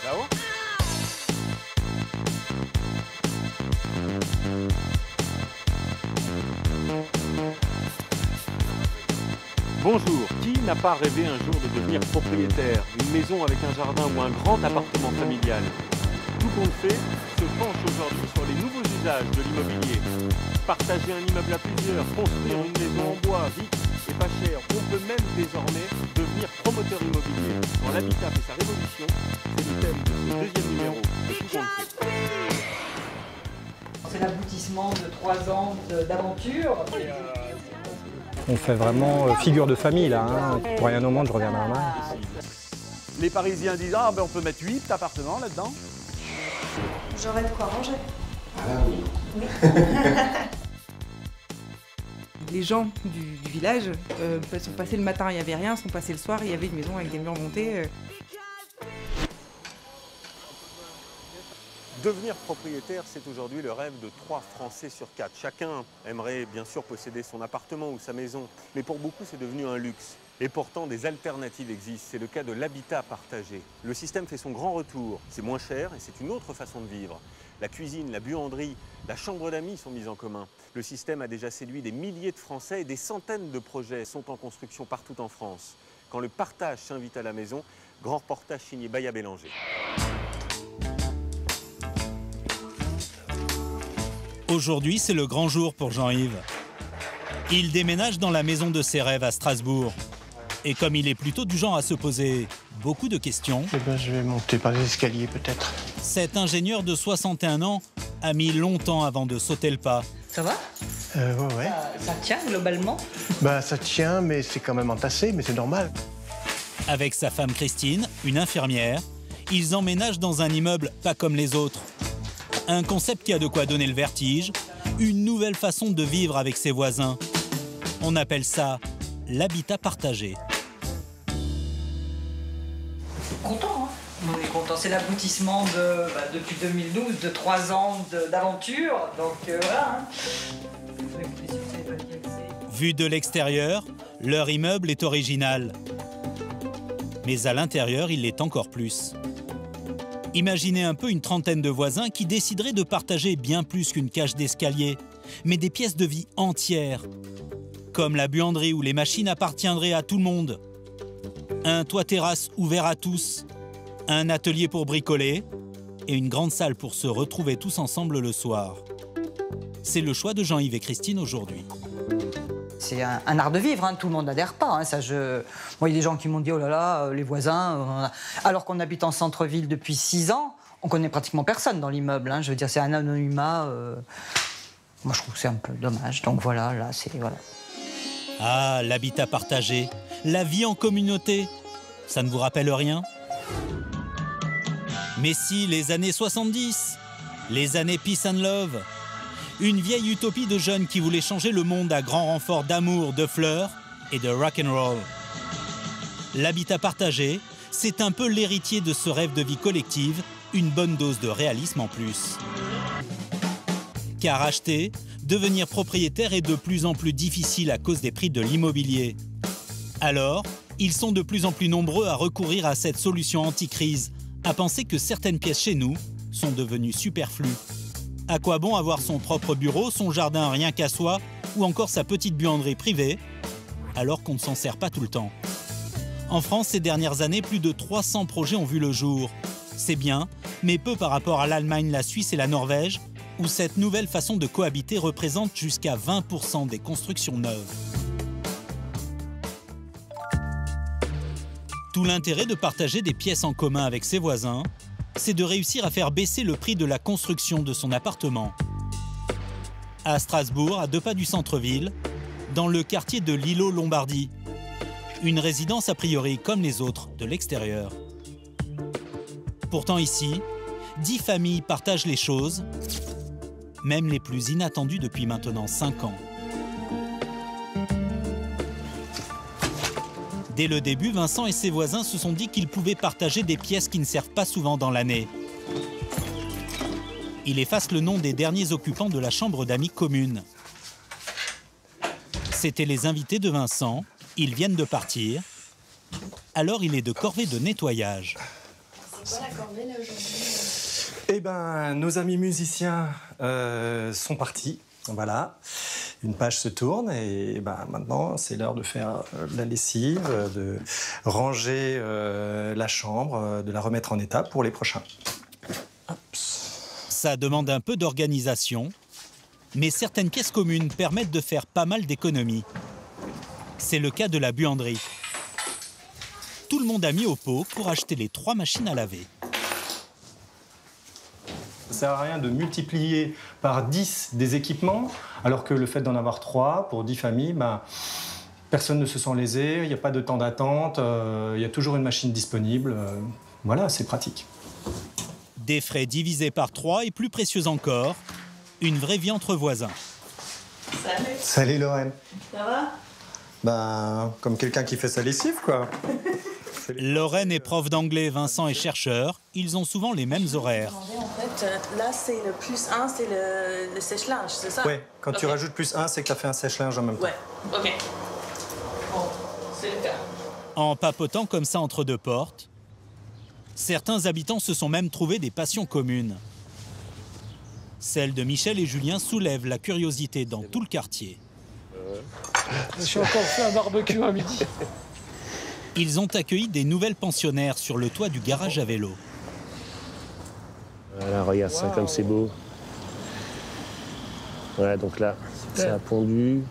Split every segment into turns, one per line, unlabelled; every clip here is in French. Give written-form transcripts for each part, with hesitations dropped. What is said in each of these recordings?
Là-haut ? Bonjour, qui n'a pas rêvé un jour de devenir propriétaire, une maison avec un jardin ou un grand appartement familial? Tout compte fait se penche aujourd'hui sur les nouveaux usages de l'immobilier. Partager un immeuble à plusieurs, construire une maison en bois, vite et pas cher. On peut même désormais devenir promoteur immobilier. Quand l'habitat fait sa révolution, c'est le thème de ce deuxième numéro de Tout compte fait.
C'est l'aboutissement de 3 ans d'aventure.
On fait vraiment figure de famille là, hein. Pour rien au monde, je reviendrai à main.
Les Parisiens disent ah ben on peut mettre 8 appartements là-dedans.
J'aurais de quoi ranger.
Ah oui.
Les gens du village sont passés le matin, il n'y avait rien, sont passés le soir, il y avait une maison avec des murs montés.
Devenir propriétaire, c'est aujourd'hui le rêve de 3 Français sur 4. Chacun aimerait bien sûr posséder son appartement ou sa maison, mais pour beaucoup c'est devenu un luxe. Et pourtant des alternatives existent, c'est le cas de l'habitat partagé. Le système fait son grand retour, c'est moins cher et c'est une autre façon de vivre. La cuisine, la buanderie, la chambre d'amis sont mises en commun. Le système a déjà séduit des milliers de Français et des centaines de projets sont en construction partout en France. Quand le partage s'invite à la maison, grand reportage signé Baya Bélanger.
Aujourd'hui, c'est le grand jour pour Jean-Yves. Il déménage dans la maison de ses rêves à Strasbourg. Et comme il est plutôt du genre à se poser beaucoup de questions,
Je vais monter par les escaliers peut-être.
cet ingénieur de 61 ans a mis longtemps avant de sauter le pas.
Ça va?
Ouais.
Ça tient globalement?
Ça tient, mais c'est quand même entassé, mais c'est normal.
Avec sa femme Christine, une infirmière, ils emménagent dans un immeuble pas comme les autres. Un concept qui a de quoi donner le vertige, une nouvelle façon de vivre avec ses voisins. On appelle ça l'habitat partagé.
Content, hein? On est content. C'est l'aboutissement depuis 2012 de 3 ans d'aventure. Donc voilà. Hein.
Vu de l'extérieur, leur immeuble est original. Mais à l'intérieur, il l'est encore plus. Imaginez un peu une trentaine de voisins qui décideraient de partager bien plus qu'une cage d'escalier, mais des pièces de vie entières. Comme la buanderie où les machines appartiendraient à tout le monde. Un toit-terrasse ouvert à tous, un atelier pour bricoler et une grande salle pour se retrouver tous ensemble le soir. C'est le choix de Jean-Yves et Christine aujourd'hui.
C'est un art de vivre, hein. Tout le monde n'adhère pas. Hein. Moi, il y a des gens qui m'ont dit, oh là là, les voisins... Alors qu'on habite en centre-ville depuis 6 ans, on connaît pratiquement personne dans l'immeuble. Hein. Je veux dire, c'est un anonymat. Moi, je trouve que c'est un peu dommage. Donc voilà, là, c'est... Voilà.
Ah, l'habitat partagé, la vie en communauté, ça ne vous rappelle rien? Mais si, les années 70, les années Peace and Love, une vieille utopie de jeunes qui voulaient changer le monde à grand renfort d'amour, de fleurs et de rock'n'roll. L'habitat partagé, c'est un peu l'héritier de ce rêve de vie collective, une bonne dose de réalisme en plus. Car acheter, devenir propriétaire est de plus en plus difficile à cause des prix de l'immobilier. Alors, ils sont de plus en plus nombreux à recourir à cette solution anti-crise, à penser que certaines pièces chez nous sont devenues superflues. À quoi bon avoir son propre bureau, son jardin rien qu'à soi, ou encore sa petite buanderie privée, alors qu'on ne s'en sert pas tout le temps? En France, ces dernières années, plus de 300 projets ont vu le jour. C'est bien, mais peu par rapport à l'Allemagne, la Suisse et la Norvège, où cette nouvelle façon de cohabiter représente jusqu'à 20% des constructions neuves. Tout l'intérêt de partager des pièces en commun avec ses voisins, c'est de réussir à faire baisser le prix de la construction de son appartement. À Strasbourg, à 2 pas du centre-ville, dans le quartier de Lillo-Lombardie, une résidence a priori comme les autres de l'extérieur. Pourtant ici, 10 familles partagent les choses, même les plus inattendues depuis maintenant 5 ans. Dès le début, Vincent et ses voisins se sont dit qu'ils pouvaient partager des pièces qui ne servent pas souvent dans l'année. Il efface le nom des derniers occupants de la chambre d'amis commune. C'étaient les invités de Vincent. Ils viennent de partir. Alors il est de corvée de nettoyage.
C'est quoi la corvée là aujourd'hui?
Eh ben, nos amis musiciens sont partis. Voilà. Une page se tourne et ben, maintenant, c'est l'heure de faire la lessive, de ranger la chambre, de la remettre en état pour les prochains. Hop.
Ça demande un peu d'organisation, mais certaines pièces communes permettent de faire pas mal d'économies. C'est le cas de la buanderie. Tout le monde a mis au pot pour acheter les 3 machines à laver.
Ça ne sert à rien de multiplier par 10 des équipements, alors que le fait d'en avoir 3 pour 10 familles, ben, personne ne se sent lésé, il n'y a pas de temps d'attente, il y a toujours une machine disponible. Voilà, c'est pratique.
Des frais divisés par 3 et plus précieux encore, une vraie vie entre voisins.
Salut.
Salut Lorraine.
Ça va?
Ben, comme quelqu'un qui fait sa lessive, quoi.
Lorraine est prof d'anglais, Vincent est chercheur. Ils ont souvent les mêmes horaires.
En fait, là, c'est le +1, c'est le sèche-linge, c'est ça?
Ouais, quand tu rajoutes +1, c'est que tu as fait un sèche-linge en même temps.
Ouais, ok. Bon, c'est le cas.
En papotant comme ça entre deux portes, certains habitants se sont même trouvés des passions communes. Celle de Michel et Julien soulève la curiosité dans tout le quartier.
Je suis encore fait un barbecue à midi.
Ils ont accueilli des nouvelles pensionnaires sur le toit du garage à vélo.
Voilà, regarde ça comme c'est beau. Voilà, donc là, ça a pondu.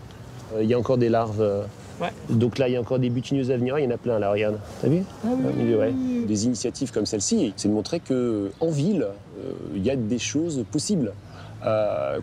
Il y a encore des larves.
Ouais.
Donc là, il y a encore des butineuses à venir. Il y en a plein, là, regarde. T'as vu? Ouais. Des initiatives comme celle-ci, c'est de montrer qu'en ville, il y a des choses possibles.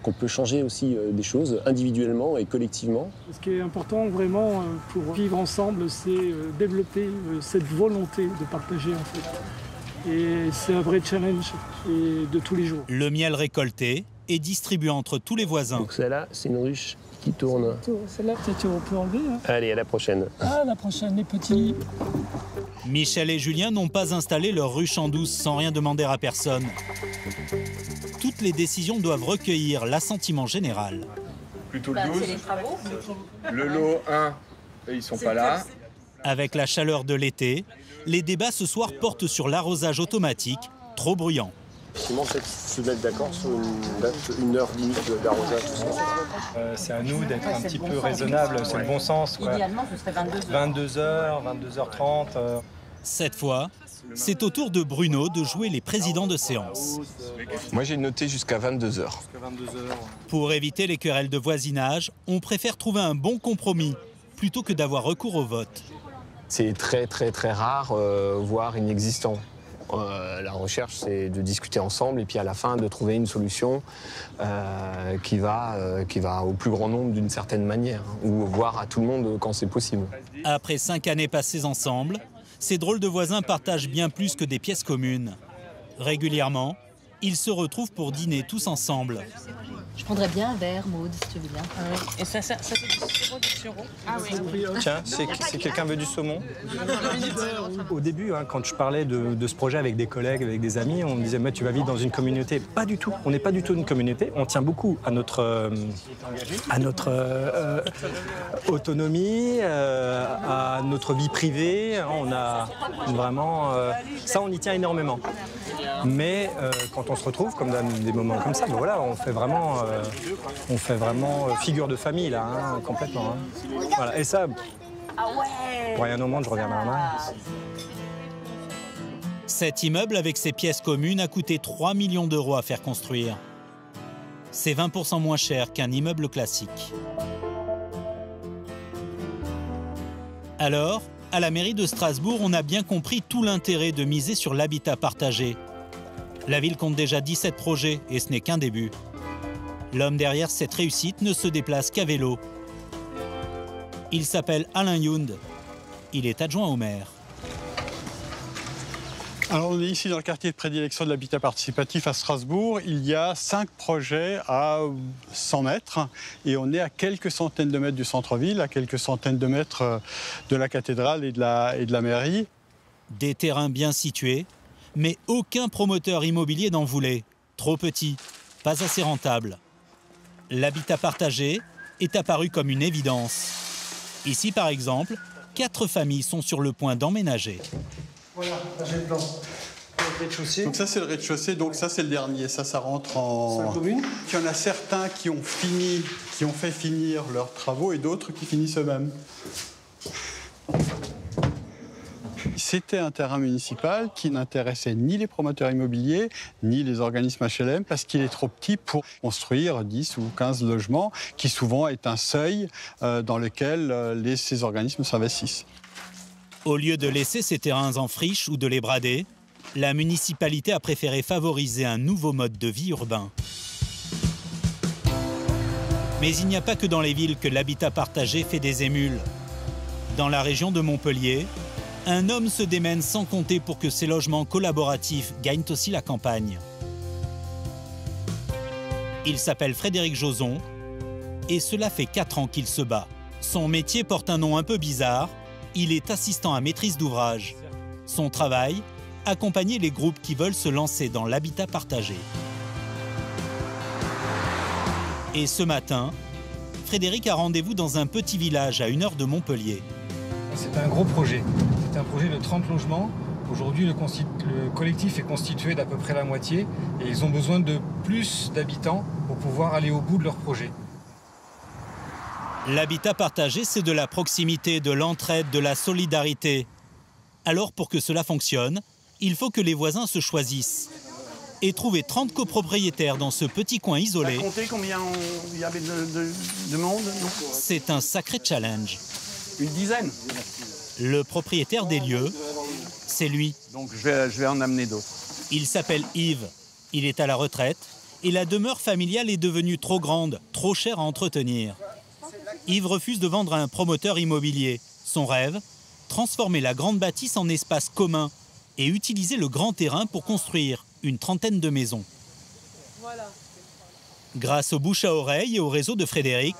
Qu'on peut changer aussi des choses individuellement et collectivement.
Ce qui est important vraiment pour vivre ensemble, c'est développer cette volonté de partager en fait. Et c'est un vrai challenge de tous les jours.
Le miel récolté est distribué entre tous les voisins.
Donc celle-là, c'est une ruche qui tourne.
Celle-là, peut-être on peut enlever. Hein.
Allez, à la prochaine.
Ah, la prochaine, les petits.
Michel et Julien n'ont pas installé leur ruche en douce sans rien demander à personne. Toutes les décisions doivent recueillir l'assentiment général.
Plutôt le 12.
C'est les travaux.
Le lot 1, ils sont pas là.
Avec la chaleur de l'été, les débats ce soir portent sur l'arrosage automatique, trop bruyant.
Effectivement, peut-être se mettre d'accord sur une date, une heure limite d'arrosage.
C'est à nous d'être un petit peu raisonnable, c'est le bon sens. Quoi.
Idéalement, ce serait 22h.
22h, 22h30.
Cette fois, c'est au tour de Bruno de jouer les présidents de séance.
Moi, j'ai noté jusqu'à 22h.
Pour éviter les querelles de voisinage, on préfère trouver un bon compromis plutôt que d'avoir recours au vote.
C'est très rare, voire inexistant. La recherche, c'est de discuter ensemble et puis à la fin de trouver une solution qui va au plus grand nombre d'une certaine manière, ou voire à tout le monde quand c'est possible.
Après 5 années passées ensemble, ces drôles de voisins partagent bien plus que des pièces communes. Régulièrement, ils se retrouvent pour dîner tous ensemble.
Je prendrais bien un verre, Maud, si tu veux bien.
Ah oui. Et ça c'est du sirop du sureau? Ah oui.
Tiens, si quelqu'un veut du saumon. Au début, hein, quand je parlais de ce projet avec des collègues, avec des amis, on me disait mais tu vas vivre dans une communauté. Pas du tout. On n'est pas du tout une communauté. On tient beaucoup à notre autonomie, à notre vie privée. On a vraiment ça, on y tient énormément. Mais quand on se retrouve, comme dans des moments comme ça, ben voilà, on fait vraiment figure de famille là, hein, complètement. Hein. Voilà. Et ça, pour rien au monde, je reviendrai en arrière.
Cet immeuble avec ses pièces communes a coûté 3 millions d'euros à faire construire. C'est 20% moins cher qu'un immeuble classique. Alors, à la mairie de Strasbourg, on a bien compris tout l'intérêt de miser sur l'habitat partagé. La ville compte déjà 17 projets et ce n'est qu'un début. L'homme derrière cette réussite ne se déplace qu'à vélo. Il s'appelle Alain Yound. Il est adjoint au maire.
Alors on est ici dans le quartier de prédilection de l'habitat participatif à Strasbourg. Il y a 5 projets à 100 mètres et on est à quelques centaines de mètres du centre-ville, à quelques centaines de mètres de la cathédrale et de la mairie.
Des terrains bien situés, mais aucun promoteur immobilier n'en voulait. Trop petit, pas assez rentable. L'habitat partagé est apparu comme une évidence. Ici par exemple, 4 familles sont sur le point d'emménager.
Voilà, j'ai le plan. Le rez-de-chaussée.
Donc ça c'est le rez-de-chaussée, donc ça c'est le dernier, ça rentre en commune. Il y en a certains qui ont fait finir leurs travaux et d'autres qui finissent eux-mêmes. C'était un terrain municipal qui n'intéressait ni les promoteurs immobiliers, ni les organismes HLM, parce qu'il est trop petit pour construire 10 ou 15 logements, qui souvent est un seuil dans lequel ces organismes s'investissent.
Au lieu de laisser ces terrains en friche ou de les brader, la municipalité a préféré favoriser un nouveau mode de vie urbain. Mais il n'y a pas que dans les villes que l'habitat partagé fait des émules. Dans la région de Montpellier, un homme se démène sans compter pour que ces logements collaboratifs gagnent aussi la campagne. Il s'appelle Frédéric Joson et cela fait 4 ans qu'il se bat. Son métier porte un nom un peu bizarre. Il est assistant à maîtrise d'ouvrage. Son travail, accompagner les groupes qui veulent se lancer dans l'habitat partagé. Et ce matin, Frédéric a rendez-vous dans un petit village à 1 heure de Montpellier.
C'est un gros projet. C'est un projet de 30 logements. Aujourd'hui, le collectif est constitué d'à peu près la moitié et ils ont besoin de plus d'habitants pour pouvoir aller au bout de leur projet.
L'habitat partagé, c'est de la proximité, de l'entraide, de la solidarité. Alors, pour que cela fonctionne, il faut que les voisins se choisissent. Et trouver 30 copropriétaires dans ce petit coin isolé,
comptez combien il y avait de monde?
C'est un sacré challenge.
Une dizaine.
Le propriétaire des lieux, c'est lui.
Donc je vais en amener d'autres.
Il s'appelle Yves. Il est à la retraite et la demeure familiale est devenue trop grande, trop chère à entretenir. Yves refuse de vendre à un promoteur immobilier. Son rêve, transformer la grande bâtisse en espace commun et utiliser le grand terrain pour construire une trentaine de maisons.
Voilà.
Grâce au bouche à oreille et au réseau de Frédéric,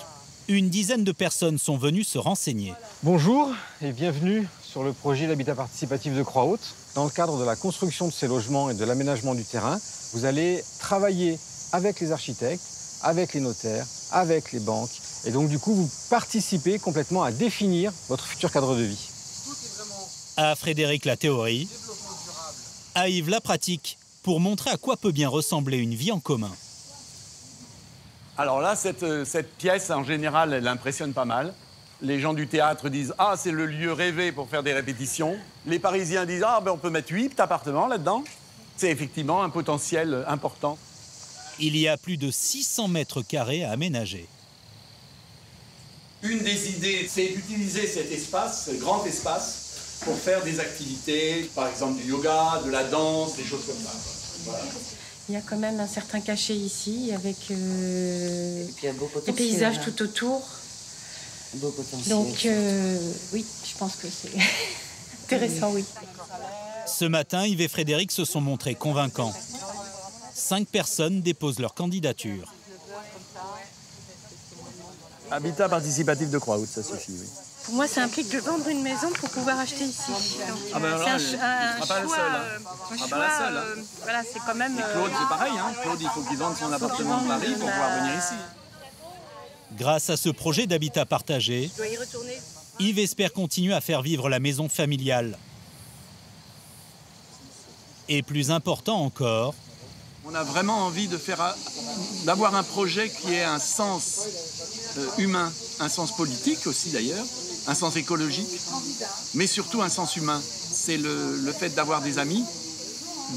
une dizaine de personnes sont venues se renseigner.
Bonjour et bienvenue sur le projet d'habitat participatif de Croix-Haute. Dans le cadre de la construction de ces logements et de l'aménagement du terrain, vous allez travailler avec les architectes, avec les notaires, avec les banques. Et donc du coup, vous participez complètement à définir votre futur cadre de vie.
À Frédéric la théorie, à Yves la pratique, pour montrer à quoi peut bien ressembler une vie en commun.
Alors là, cette pièce, en général, elle impressionne pas mal. Les gens du théâtre disent « Ah, c'est le lieu rêvé pour faire des répétitions ». Les Parisiens disent « Ah, ben on peut mettre 8 appartements là-dedans ». C'est effectivement un potentiel important.
Il y a plus de 600 mètres carrés à aménager.
Une des idées, c'est d'utiliser cet espace, ce grand espace, pour faire des activités, par exemple du yoga, de la danse, des choses comme ça. Voilà.
Il y a quand même un certain cachet ici, avec des paysages tout autour.
Beau potentiel.
Donc, oui, je pense que c'est intéressant, oui.
Ce matin, Yves et Frédéric se sont montrés convaincants. 5 personnes déposent leur candidature.
Habitat participatif de Croix-Haute, ça suffit, oui.
Pour moi, ça implique de vendre une maison pour pouvoir acheter ici.
Ah ben alors,
c'est un choix. Voilà, c'est quand même.
Et Claude, c'est pareil, hein. Claude, il faut qu'il vende son appartement à Paris pour pouvoir venir ici.
Grâce à ce projet d'habitat partagé, Yves espère continuer à faire vivre la maison familiale. Et plus important encore,
on a vraiment envie d'avoir un projet qui ait un sens humain, un sens politique aussi d'ailleurs, un sens écologique, mais surtout un sens humain. C'est le fait d'avoir des amis,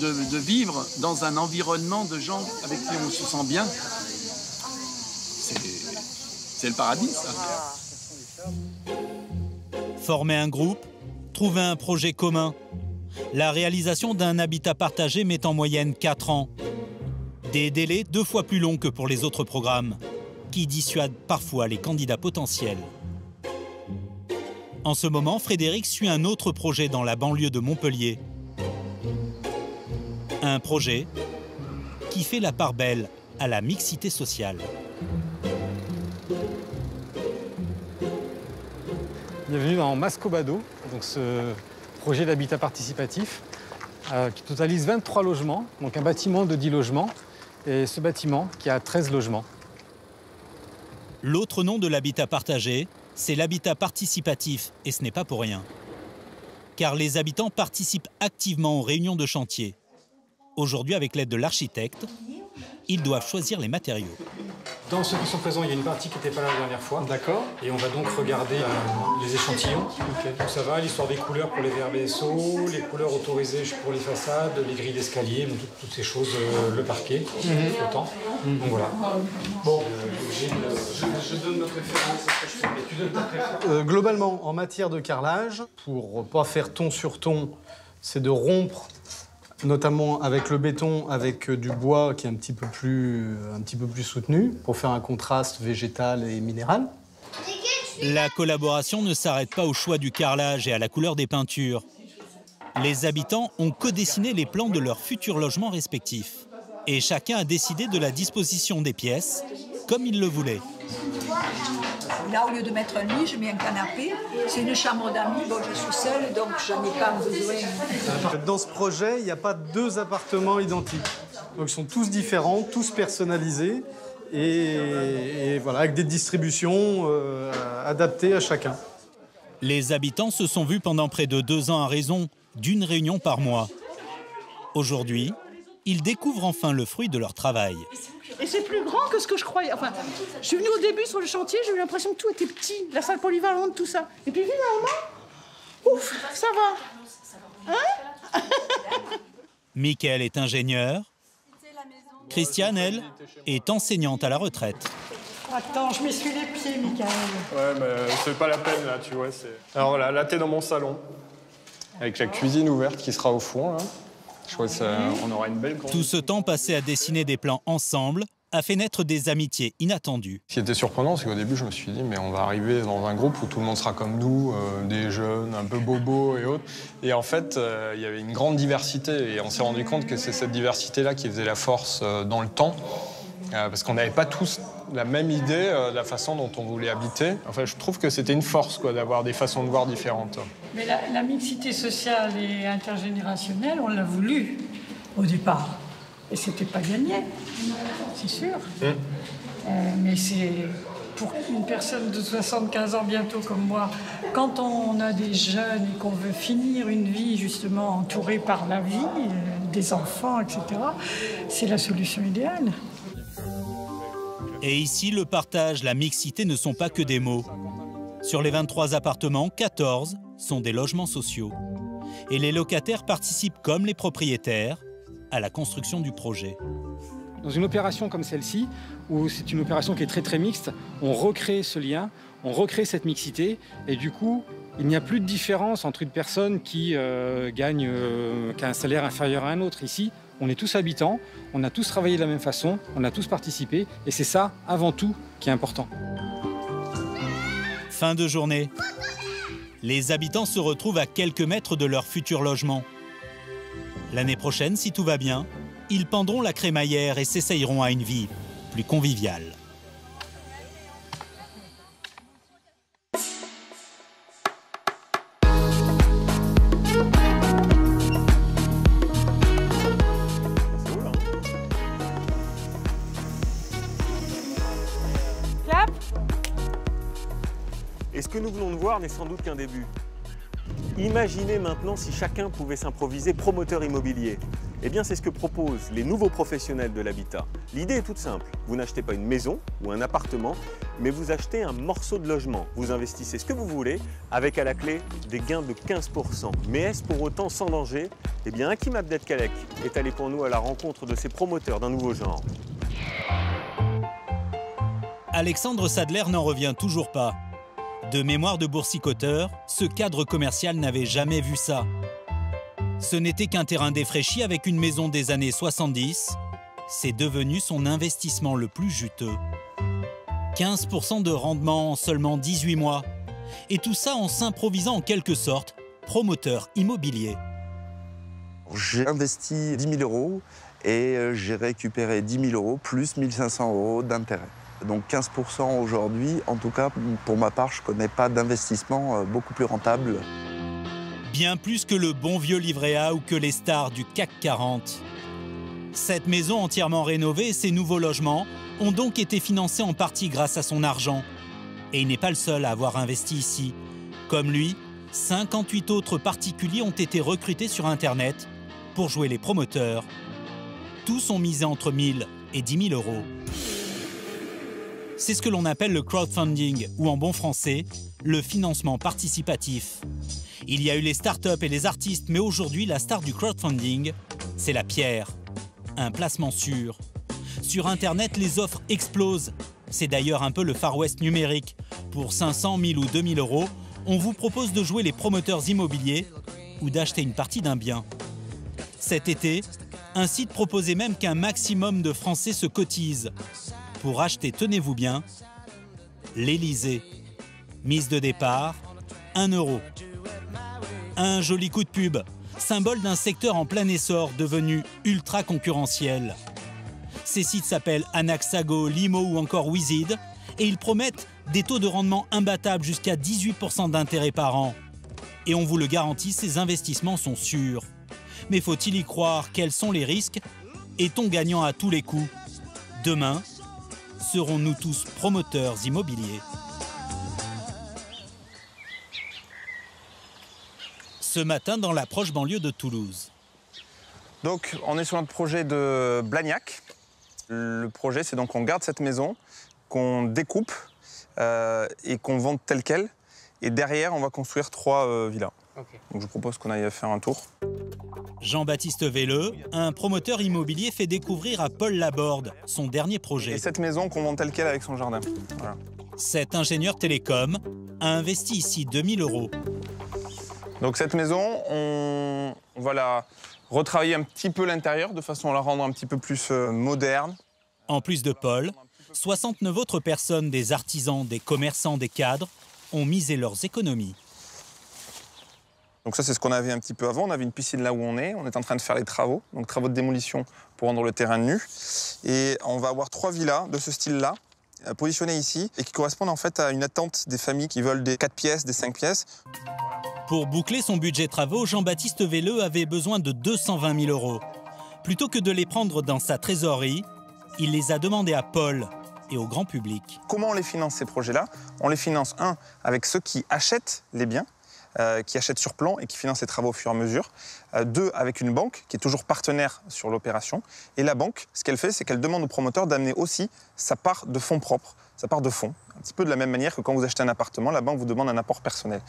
de vivre dans un environnement de gens avec qui on se sent bien. C'est le paradis, ça.
Former un groupe, trouver un projet commun. La réalisation d'un habitat partagé met en moyenne 4 ans. Des délais 2 fois plus longs que pour les autres programmes, qui dissuadent parfois les candidats potentiels. En ce moment, Frédéric suit un autre projet dans la banlieue de Montpellier. Un projet qui fait la part belle à la mixité sociale.
Bienvenue dans Mascobado, donc ce projet d'habitat participatif qui totalise 23 logements, donc un bâtiment de 10 logements, et ce bâtiment qui a 13 logements.
L'autre nom de l'habitat partagé, c'est l'habitat participatif, et ce n'est pas pour rien. Car les habitants participent activement aux réunions de chantier. Aujourd'hui, avec l'aide de l'architecte, ils doivent choisir les matériaux.
Dans ceux qui sont présents, il y a une partie qui n'était pas là la dernière fois. D'accord. Et on va donc regarder les échantillons. Okay. Donc ça va, l'histoire des couleurs pour les VRBSO, les couleurs autorisées pour les façades, les grilles d'escalier, toutes ces choses, le parquet, autant. Donc voilà. Bon, je donne notre référence. Tu donnes ta préférence.
Globalement, en matière de carrelage, pour ne pas faire ton sur ton, c'est de rompre notamment avec le béton, avec du bois qui est un petit peu plus soutenu, pour faire un contraste végétal et minéral.
La collaboration ne s'arrête pas au choix du carrelage et à la couleur des peintures. Les habitants ont co-dessiné les plans de leurs futurs logements respectifs. Et chacun a décidé de la disposition des pièces comme il le voulait.
Là, au lieu de mettre un lit, je mets un canapé. C'est une chambre d'amis. Bon, je suis seule, donc je n'en ai pas besoin.
Dans ce projet, il n'y a pas deux appartements identiques. Donc, ils sont tous différents, tous personnalisés. Et voilà, avec des distributions adaptées à chacun.
Les habitants se sont vus pendant près de 2 ans à raison d'une réunion par mois. Aujourd'hui, ils découvrent enfin le fruit de leur travail.
Et c'est plus grand que ce que je croyais. Enfin, je suis venue au début sur le chantier, j'ai eu l'impression que tout était petit, la salle polyvalente, tout ça. Et puis finalement, ouf, ça va. Hein?
Mickaël est ingénieur. Christiane, elle, est enseignante à la retraite.
Attends, je m'essuie les pieds, Mickaël.
Ouais, mais c'est pas la peine, là, tu vois. Alors voilà, là, t'es dans mon salon, avec la cuisine ouverte qui sera au fond, là. Je crois qu'on aura une belle grande...
Tout ce temps passé à dessiner des plans ensemble a fait naître des amitiés inattendues.
Ce qui était surprenant, c'est qu'au début, je me suis dit, mais on va arriver dans un groupe où tout le monde sera comme nous, des jeunes, un peu bobos et autres. Et en fait, il y avait une grande diversité. Et on s'est rendu compte que c'est cette diversité-là qui faisait la force dans le temps. Parce qu'on n'avait pas tous la même idée de la façon dont on voulait habiter. Enfin, je trouve que c'était une force, quoi, d'avoir des façons de voir différentes.
Mais la mixité sociale et intergénérationnelle, on l'a voulu au départ. Et c'était pas gagné, c'est sûr. Mais c'est pour une personne de 75 ans bientôt comme moi, quand on a des jeunes et qu'on veut finir une vie justement entourée par la vie, des enfants, etc., c'est la solution idéale.
Et ici, le partage, la mixité ne sont pas que des mots. Sur les 23 appartements, 14 sont des logements sociaux. Et les locataires participent comme les propriétaires à la construction du projet.
Dans une opération comme celle-ci, où c'est une opération qui est très très mixte, on recrée ce lien, on recrée cette mixité, et du coup, il n'y a plus de différence entre une personne qui gagne qui a un salaire inférieur à un autre. Ici, on est tous habitants, on a tous travaillé de la même façon, on a tous participé, et c'est ça, avant tout, qui est important.
Fin de journée. Les habitants se retrouvent à quelques mètres de leur futur logement. L'année prochaine, si tout va bien, ils pendront la crémaillère et s'essayeront à une vie plus conviviale.
Et ce que nous venons de voir n'est sans doute qu'un début. Imaginez maintenant si chacun pouvait s'improviser promoteur immobilier. Eh bien, c'est ce que proposent les nouveaux professionnels de l'habitat. L'idée est toute simple. Vous n'achetez pas une maison ou un appartement, mais vous achetez un morceau de logement. Vous investissez ce que vous voulez, avec à la clé des gains de 15%. Mais est-ce pour autant sans danger? Eh bien, Hakim Abdelkalek est allé pour nous à la rencontre de ces promoteurs d'un nouveau genre.
Alexandre Sadler n'en revient toujours pas. De mémoire de boursicoteur, ce cadre commercial n'avait jamais vu ça. Ce n'était qu'un terrain défraîchi avec une maison des années 70. C'est devenu son investissement le plus juteux. 15% de rendement en seulement 18 mois. Et tout ça en s'improvisant en quelque sorte promoteur immobilier.
J'ai investi 10 000 euros et j'ai récupéré 10 000 euros plus 1 500 euros d'intérêt. Donc 15% aujourd'hui, en tout cas pour ma part, je ne connais pas d'investissement beaucoup plus rentable.
Bien plus que le bon vieux livret A ou que les stars du CAC 40. Cette maison entièrement rénovée et ses nouveaux logements ont donc été financés en partie grâce à son argent. Et il n'est pas le seul à avoir investi ici. Comme lui, 58 autres particuliers ont été recrutés sur Internet pour jouer les promoteurs. Tous ont misé entre 1 000 et 10 000 euros. C'est ce que l'on appelle le crowdfunding, ou en bon français, le financement participatif. Il y a eu les startups et les artistes, mais aujourd'hui, la star du crowdfunding, c'est la pierre. Un placement sûr. Sur Internet, les offres explosent. C'est d'ailleurs un peu le Far West numérique. Pour 500, 1000 ou 2000 euros, on vous propose de jouer les promoteurs immobiliers ou d'acheter une partie d'un bien. Cet été, un site proposait même qu'un maximum de Français se cotisent pour acheter, tenez-vous bien, l'Élysée. Mise de départ, 1 euro. Un joli coup de pub, symbole d'un secteur en plein essor devenu ultra concurrentiel. Ces sites s'appellent Anaxago, Limo ou encore Wizid et ils promettent des taux de rendement imbattables jusqu'à 18% d'intérêt par an. Et on vous le garantit, ces investissements sont sûrs. Mais faut-il y croire? Quels sont les risques? Est-on gagnant à tous les coups? Demain, serons-nous tous promoteurs immobiliers? Ce matin, dans la proche banlieue de Toulouse.
Donc, on est sur notre projet de Blagnac. Le projet, c'est donc qu'on garde cette maison, qu'on découpe et qu'on vende telle qu'elle. Et derrière, on va construire 3 villas. Okay. Donc, je propose qu'on aille faire un tour.
Jean-Baptiste Velleux, un promoteur immobilier, fait découvrir à Paul Laborde son dernier projet.
Et cette maison qu'on vend telle qu'elle avec son jardin. Voilà.
Cet ingénieur télécom a investi ici 2000 euros.
Donc cette maison, on va la retravailler un petit peu l'intérieur de façon à la rendre un petit peu plus moderne.
En plus de Paul, 69 autres personnes, des artisans, des commerçants, des cadres, ont misé leurs économies.
Donc ça, c'est ce qu'on avait un petit peu avant. On avait une piscine là où on est en train de faire les travaux, donc travaux de démolition pour rendre le terrain nu. Et on va avoir 3 villas de ce style-là, positionnées ici, et qui correspondent en fait à une attente des familles qui veulent des 4 pièces, des 5 pièces.
Pour boucler son budget travaux, Jean-Baptiste Velleux avait besoin de 220 000 euros. Plutôt que de les prendre dans sa trésorerie, il les a demandés à Paul et au grand public.
Comment on les finance, ces projets-là? On les finance, avec ceux qui achètent les biens, qui achètent sur plan et qui financent les travaux au fur et à mesure. 2, avec une banque qui est toujours partenaire sur l'opération. Et la banque, ce qu'elle fait, c'est qu'elle demande au promoteur d'amener aussi sa part de fonds propres, sa part de fonds. Un petit peu de la même manière que quand vous achetez un appartement, la banque vous demande un apport personnel.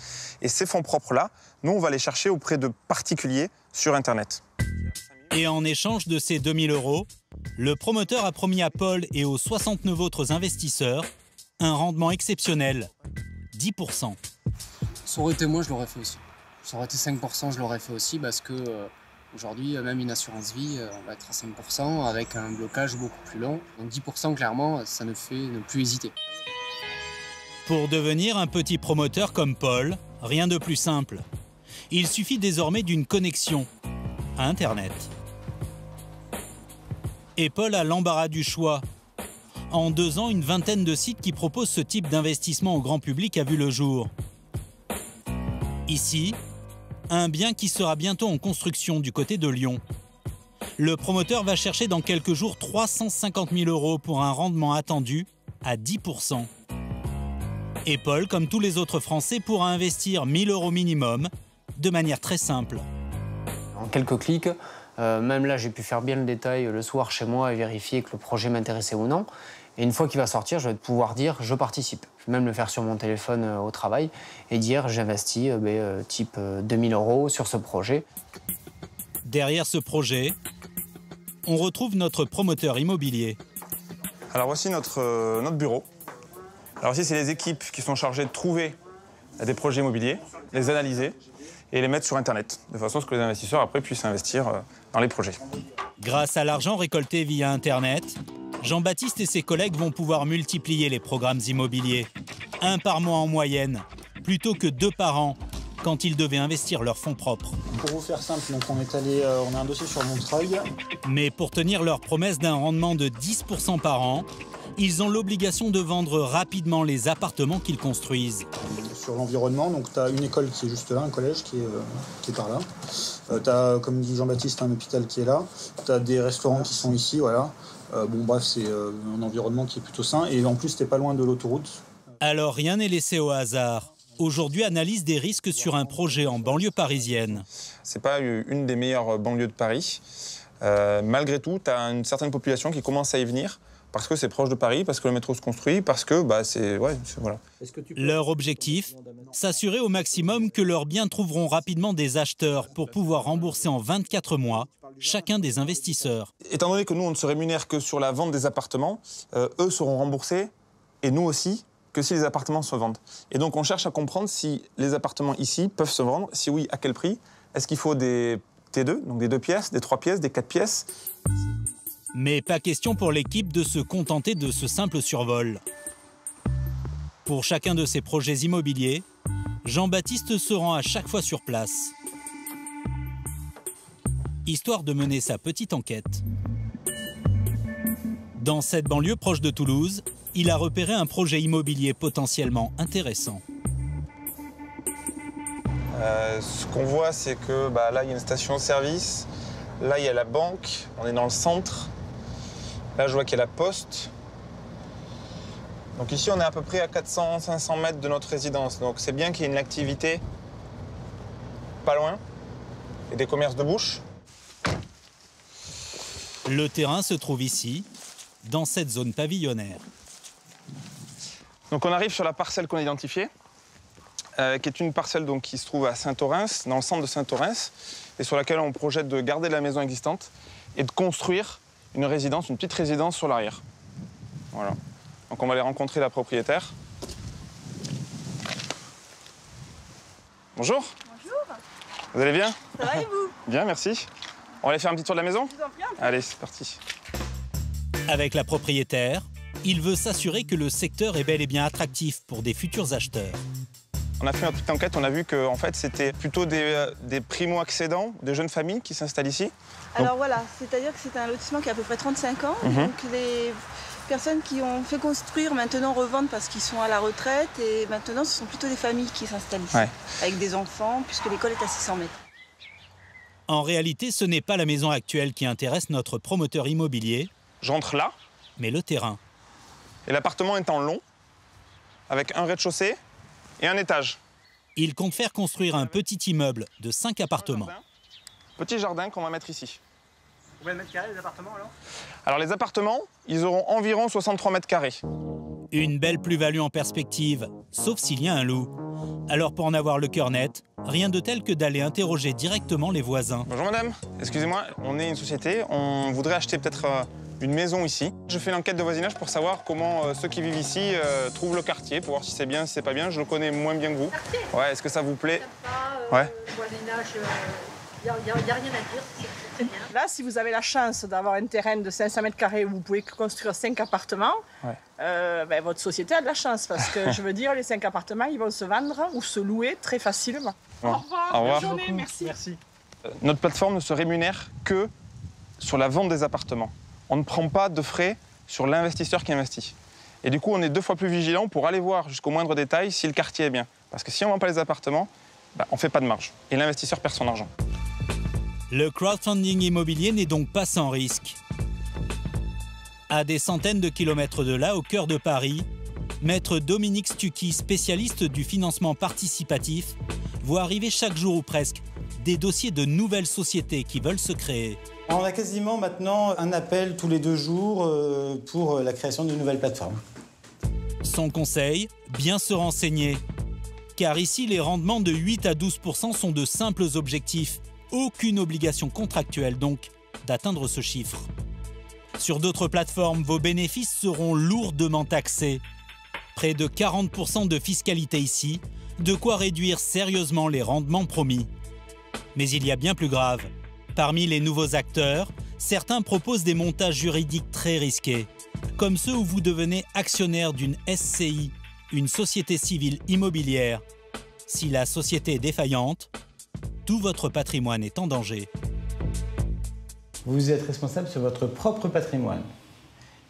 Et ces fonds propres-là, nous, on va les chercher auprès de particuliers sur Internet.
Et en échange de ces 2000 euros, le promoteur a promis à Paul et aux 69 autres investisseurs un rendement exceptionnel, 10%.
Ça aurait été moi, je l'aurais fait aussi. Ça aurait été 5%, je l'aurais fait aussi parce que aujourd'hui, même une assurance vie, on va être à 5% avec un blocage beaucoup plus long. Donc 10%, clairement, ça ne fait ne plus hésiter.
Pour devenir un petit promoteur comme Paul, rien de plus simple. Il suffit désormais d'une connexion à Internet. Et Paul a l'embarras du choix. En 2 ans, une vingtaine de sites qui proposent ce type d'investissement au grand public a vu le jour. Ici, un bien qui sera bientôt en construction du côté de Lyon. Le promoteur va chercher dans quelques jours 350 000 euros pour un rendement attendu à 10%. Et Paul, comme tous les autres Français, pourra investir 1 000 euros minimum, de manière très simple.
En quelques clics, même là j'ai pu faire bien le détail le soir chez moi et vérifier que le projet m'intéressait ou non. Et une fois qu'il va sortir, je vais pouvoir dire je participe. Je vais même le faire sur mon téléphone au travail et dire j'investis type 2000 euros sur ce projet.
Derrière ce projet, on retrouve notre promoteur immobilier.
Alors voici notre bureau. Alors ici, c'est les équipes qui sont chargées de trouver des projets immobiliers, les analyser et les mettre sur Internet, de façon à ce que les investisseurs après puissent investir dans les projets.
Grâce à l'argent récolté via Internet, Jean-Baptiste et ses collègues vont pouvoir multiplier les programmes immobiliers. 1 par mois en moyenne, plutôt que 2 par an, quand ils devaient investir leurs fonds propres.
Pour vous faire simple, donc on a un dossier sur Montreuil.
Mais pour tenir leur promesse d'un rendement de 10% par an, ils ont l'obligation de vendre rapidement les appartements qu'ils construisent.
Sur l'environnement, donc tu as une école qui est juste là, un collège qui est par là. Tu as, comme dit Jean-Baptiste, un hôpital qui est là. Tu as des restaurants qui sont ici, voilà. Bon bref, c'est un environnement qui est plutôt sain. Et en plus, t'es pas loin de l'autoroute.
Alors rien n'est laissé au hasard. Aujourd'hui, analyse des risques sur un projet en banlieue parisienne.
C'est pas une des meilleures banlieues de Paris. Malgré tout, tu as une certaine population qui commence à y venir. Parce que c'est proche de Paris, parce que le métro se construit, parce que voilà.
Leur objectif, s'assurer au maximum que leurs biens trouveront rapidement des acheteurs pour pouvoir rembourser en 24 mois chacun des investisseurs.
Étant donné que nous, on ne se rémunère que sur la vente des appartements, eux seront remboursés, et nous aussi, que si les appartements se vendent. Et donc on cherche à comprendre si les appartements ici peuvent se vendre, si oui, à quel prix. Est-ce qu'il faut des T2, donc des 2 pièces, des 3 pièces, des 4 pièces?
Mais pas question pour l'équipe de se contenter de ce simple survol. Pour chacun de ces projets immobiliers, Jean-Baptiste se rend à chaque fois sur place, histoire de mener sa petite enquête. Dans cette banlieue proche de Toulouse, il a repéré un projet immobilier potentiellement intéressant.
Ce qu'on voit, c'est que là, il y a une station-service. Là, il y a la banque. On est dans le centre. Là, je vois qu'il y a la poste. Donc ici, on est à peu près à 400-500 mètres de notre résidence. Donc c'est bien qu'il y ait une activité pas loin et des commerces de bouche.
Le terrain se trouve ici, dans cette zone pavillonnaire.
Donc on arrive sur la parcelle qu'on a identifiée, qui est une parcelle donc, qui se trouve à Saint-Orens, dans le centre de Saint-Orens, et sur laquelle on projette de garder la maison existante et de construire une résidence, une petite résidence sur l'arrière. Voilà. Donc on va aller rencontrer la propriétaire. Bonjour.
Bonjour.
Vous allez bien?
Ça va et vous?
Bien, merci. On va aller faire un petit tour de la maison?
Je vous en prie.
Allez, c'est parti.
Avec la propriétaire, il veut s'assurer que le secteur est bel et bien attractif pour des futurs acheteurs.
On a fait une petite enquête, on a vu que en fait, c'était plutôt des primo-accédants, des jeunes familles qui s'installent ici.
Alors voilà, c'est-à-dire que c'est un lotissement qui a à peu près 35 ans. Donc les personnes qui ont fait construire maintenant revendent parce qu'ils sont à la retraite. Et maintenant, ce sont plutôt des familles qui s'installent ici, avec des enfants, puisque l'école est à 600 mètres.
En réalité, ce n'est pas la maison actuelle qui intéresse notre promoteur immobilier.
J'entre là.
Mais le terrain.
Et l'appartement est en long, avec un rez-de-chaussée et un étage.
Il compte faire construire un petit immeuble de 5 appartements.
Petit jardin qu'on va mettre ici.
Combien de mètres carrés les appartements alors?
Alors les appartements, ils auront environ 63 mètres carrés.
Une belle plus-value en perspective, sauf s'il y a un loup. Alors pour en avoir le cœur net, rien de tel que d'aller interroger directement les voisins.
Bonjour madame, excusez-moi, on est une société, on voudrait acheter peut-être une maison ici. Je fais l'enquête de voisinage pour savoir comment ceux qui vivent ici trouvent le quartier, pour voir si c'est bien, si c'est pas bien. Je le connais moins bien que vous. Ouais, est-ce que ça vous plaît? Ouais.
Voisinage, il n'y a rien à dire, c'est bien. Là, si vous avez la chance d'avoir un terrain de 500 mètres carrés où vous pouvez construire 5 appartements, votre société a de la chance parce que, je veux dire, les 5 appartements, ils vont se vendre ou se louer très facilement.
Bon.
Au revoir,
Au revoir.
bonne journée, merci.
Notre plateforme ne se rémunère que sur la vente des appartements. On ne prend pas de frais sur l'investisseur qui investit. Et du coup, on est 2 fois plus vigilant pour aller voir jusqu'au moindre détail si le quartier est bien. Parce que si on ne vend pas les appartements, on ne fait pas de marge. Et l'investisseur perd son argent.
Le crowdfunding immobilier n'est donc pas sans risque. À des centaines de kilomètres de là, au cœur de Paris, maître Dominique Stucki, spécialiste du financement participatif, voit arriver chaque jour ou presque des dossiers de nouvelles sociétés qui veulent se créer.
On a quasiment maintenant un appel tous les 2 jours pour la création d'une nouvelle plateforme.
Son conseil, bien se renseigner. Car ici, les rendements de 8 à 12% sont de simples objectifs. Aucune obligation contractuelle donc d'atteindre ce chiffre. Sur d'autres plateformes, vos bénéfices seront lourdement taxés. Près de 40% de fiscalité ici, de quoi réduire sérieusement les rendements promis. Mais il y a bien plus grave. Parmi les nouveaux acteurs, certains proposent des montages juridiques très risqués, comme ceux où vous devenez actionnaire d'une SCI, une société civile immobilière. Si la société est défaillante, tout votre patrimoine est en danger.
Vous êtes responsable sur votre propre patrimoine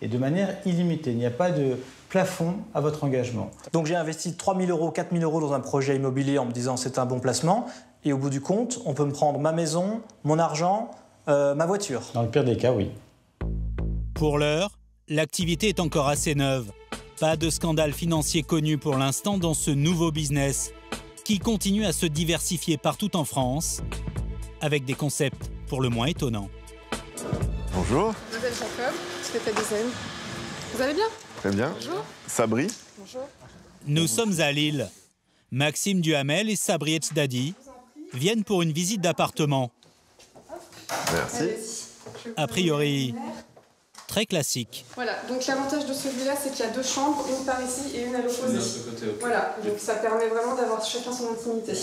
et de manière illimitée. Il n'y a pas de plafond à votre engagement.
Donc j'ai investi 3 000 €, 4 000 € dans un projet immobilier en me disant c'est un bon placement. Et au bout du compte, on peut me prendre ma maison, mon argent, ma voiture.
Dans le pire des cas, oui.
Pour l'heure, l'activité est encore assez neuve. Pas de scandale financier connu pour l'instant dans ce nouveau business qui continue à se diversifier partout en France avec des concepts pour le moins étonnants.
Bonjour.
Je m'appelle Jacob, je fais ta design. Vous allez bien?
Très bien.
Bonjour.
Sabri.
Bonjour.
Nous sommes à Lille. Maxime Duhamel et Sabri Etchdadi viennent pour une visite d'appartement.
Merci.
A priori, très classique.
Voilà, donc l'avantage de celui-là, c'est qu'il y a 2 chambres, une par ici et une à l'opposé. Voilà, donc ça permet vraiment d'avoir chacun son intimité.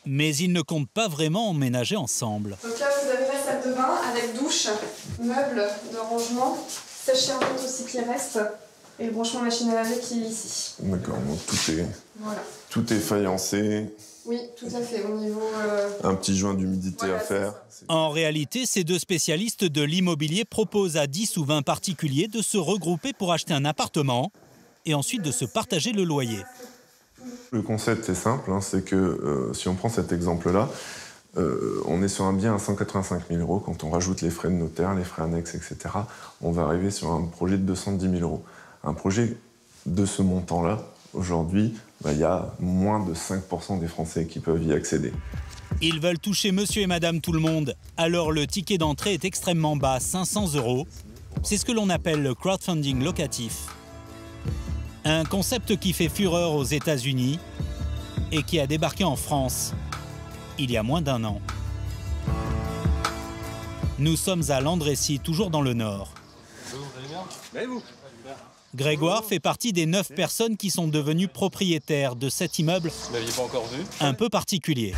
Mais ils ne comptent pas vraiment emménager ensemble.
Donc là, vous avez la salle de bain avec douche, meubles de rangement, sèche-servante aussi qui reste, et le branchement machine à laver qui est ici.
D'accord, donc
Voilà.
tout est faïencé.
Oui, tout à fait, au niveau...
Un petit joint d'humidité à faire.
En réalité, ces deux spécialistes de l'immobilier proposent à 10 ou 20 particuliers de se regrouper pour acheter un appartement et ensuite de se partager le loyer.
Le concept est simple, hein, c'est que si on prend cet exemple-là, on est sur un bien à 185 000 €. Quand on rajoute les frais de notaire, les frais annexes, etc., on va arriver sur un projet de 210 000 €. Un projet de ce montant-là, aujourd'hui, y a moins de 5% des Français qui peuvent y accéder.
Ils veulent toucher monsieur et madame tout le monde, alors le ticket d'entrée est extrêmement bas, 500 €. C'est ce que l'on appelle le crowdfunding locatif. Un concept qui fait fureur aux États-Unis et qui a débarqué en France il y a moins d'1 an. Nous sommes à Landrécy, toujours dans le Nord.
Vous allez bien? Mais vous?
Grégoire fait partie des 9 personnes qui sont devenues propriétaires de cet immeuble
Vous m'aviez pas encore vu?
un peu particulier.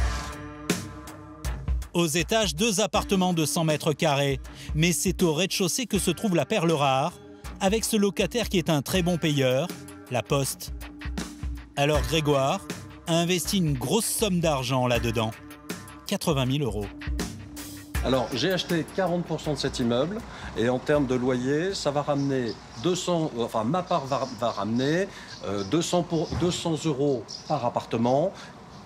Aux étages, 2 appartements de 100 mètres carrés, mais c'est au rez-de-chaussée que se trouve la perle rare, avec ce locataire qui est un très bon payeur, la Poste. Alors Grégoire a investi une grosse somme d'argent là-dedans, 80 000 €.
Alors, j'ai acheté 40% de cet immeuble et en termes de loyer, ça va ramener 200, enfin ma part va ramener 200 € par appartement,